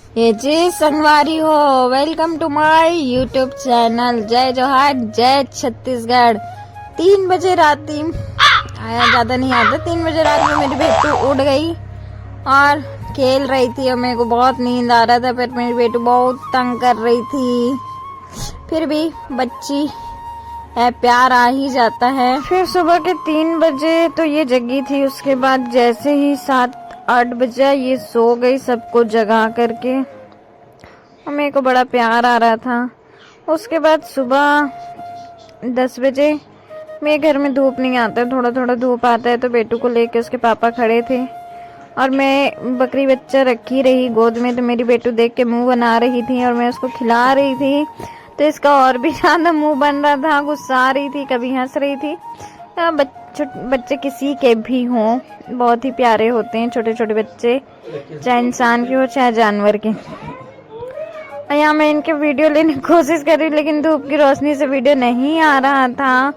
ये जी संगवारी हो, welcome to my YouTube channel. जय जोहार, जय छत्तीसगढ़। 3 बजे रात आया, ज्यादा नहीं आता। 3 बजे रात में मेरी बेटू उठ गई और खेल रही थी और मेरे को बहुत नींद आ रहा था, पर मेरी बेटू बहुत तंग कर रही थी। फिर भी बच्ची है, प्यार आ ही जाता है। फिर सुबह के 3 बजे तो ये जगी थी। उसके बाद जैसे ही 7-8 बजे ये सो गई, सबको जगा करके, और मेरे को बड़ा प्यार आ रहा था। उसके बाद सुबह 10 बजे मेरे घर में धूप नहीं आता, थोड़ा थोड़ा धूप आता है, तो बेटू को लेके उसके पापा खड़े थे और मैं बकरी बच्चा रखी रही गोद में। तो मेरी बेटू देख के मुंह बना रही थी और मैं उसको खिला रही थी, तो इसका और भी ज्यादा मुंह बन रहा था, गुस्सा रही थी, कभी हंस रही थी। बच्चे किसी के भी हों, बहुत ही प्यारे होते हैं छोटे छोटे बच्चे, चाहे इंसान के हो चाहे जानवर के। यहाँ मैं इनके वीडियो लेने की कोशिश कर रही, लेकिन धूप की रोशनी से वीडियो नहीं आ रहा था।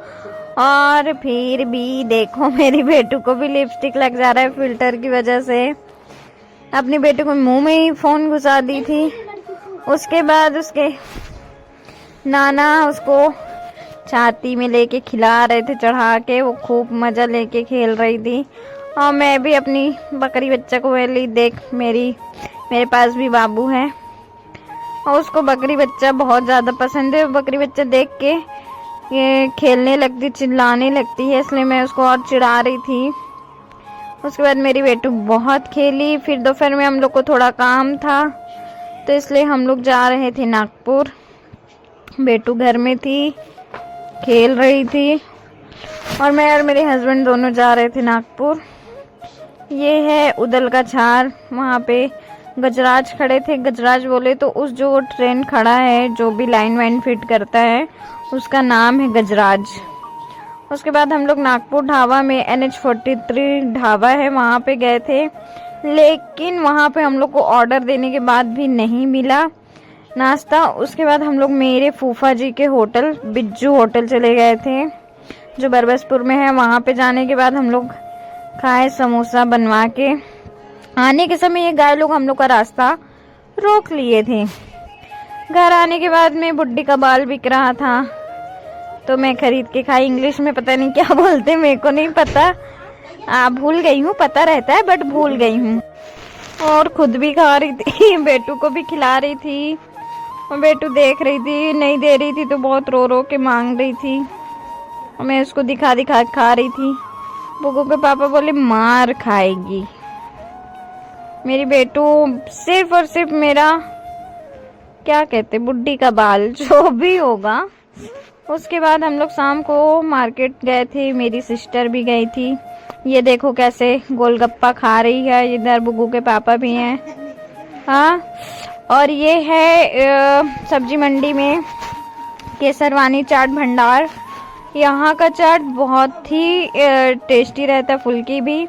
और फिर भी देखो, मेरी बेटू को भी लिपस्टिक लग जा रहा है फिल्टर की वजह से। अपनी बेटू को मुंह में ही फोन घुसा दी थी। उसके बाद उसके नाना उसको छाती में लेके खिला रहे थे चढ़ा के, वो खूब मजा लेके खेल रही थी। और मैं भी अपनी बकरी बच्चा को वेली देख, मेरे पास भी बाबू है और उसको बकरी बच्चा बहुत ज़्यादा पसंद है। बकरी बच्चा देख के ये खेलने लगती, चिल्लाने लगती है, इसलिए मैं उसको और चिढ़ा रही थी। उसके बाद मेरी बेटू बहुत खेली। फिर दोपहर में हम लोग को थोड़ा काम था, तो इसलिए हम लोग जा रहे थे नागपुर। बेटू घर में थी, खेल रही थी, और मैं और मेरे हस्बैंड दोनों जा रहे थे नागपुर। ये है उदल का झार, वहाँ पे गजराज खड़े थे। गजराज बोले तो उस जो ट्रेन खड़ा है, जो भी लाइन वाइन फिट करता है, उसका नाम है गजराज। उसके बाद हम लोग नागपुर ढाबा में, NH43 ढाबा है, वहाँ पे गए थे, लेकिन वहाँ पे हम लोग को ऑर्डर देने के बाद भी नहीं मिला नाश्ता। उसके बाद हम लोग मेरे फूफा जी के होटल, बिज्जू होटल, चले गए थे, जो बरबसपुर में है। वहाँ पे जाने के बाद हम लोग खाए समोसा बनवा के। आने के समय ये गाय लोग हम लोग का रास्ता रोक लिए थे। घर आने के बाद में बुड्ढी का बाल बिक रहा था, तो मैं खरीद के खाई। इंग्लिश में पता नहीं क्या बोलते, मेरे को नहीं पता, भूल गई हूँ। पता रहता है बट भूल गई हूँ। और खुद भी खा रही थी, बेटू को भी खिला रही थी। और बेटू देख रही थी, नहीं दे रही थी तो बहुत रो रो के मांग रही थी, और मैं उसको दिखा दिखा खा रही थी। बुगू के पापा बोले मार खाएगी। मेरी बेटू सिर्फ और सिर्फ मेरा, क्या कहते, बुड्ढी का बाल, जो भी होगा। उसके बाद हम लोग शाम को मार्केट गए थे, मेरी सिस्टर भी गई थी। ये देखो कैसे गोलगप्पा खा रही है। इधर बुगू के पापा भी हैं। हाँ, और ये है सब्जी मंडी में केसरवानी चाट भंडार। यहाँ का चाट बहुत ही टेस्टी रहता है, फुल्की भी।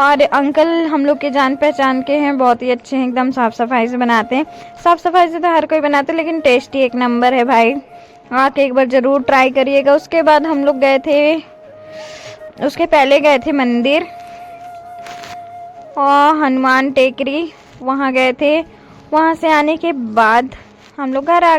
और अंकल हम लोग के जान पहचान के हैं, बहुत ही अच्छे हैं, एकदम साफ सफाई से बनाते हैं। साफ सफाई से तो हर कोई बनाते हैं, लेकिन टेस्टी एक नंबर है भाई। आके एक बार जरूर ट्राई करिएगा। उसके बाद हम लोग गए थे, उसके पहले गए थे मंदिर और हनुमान टेकरी, वहाँ गए थे। वहाँ से आने के बाद हम लोग घर आ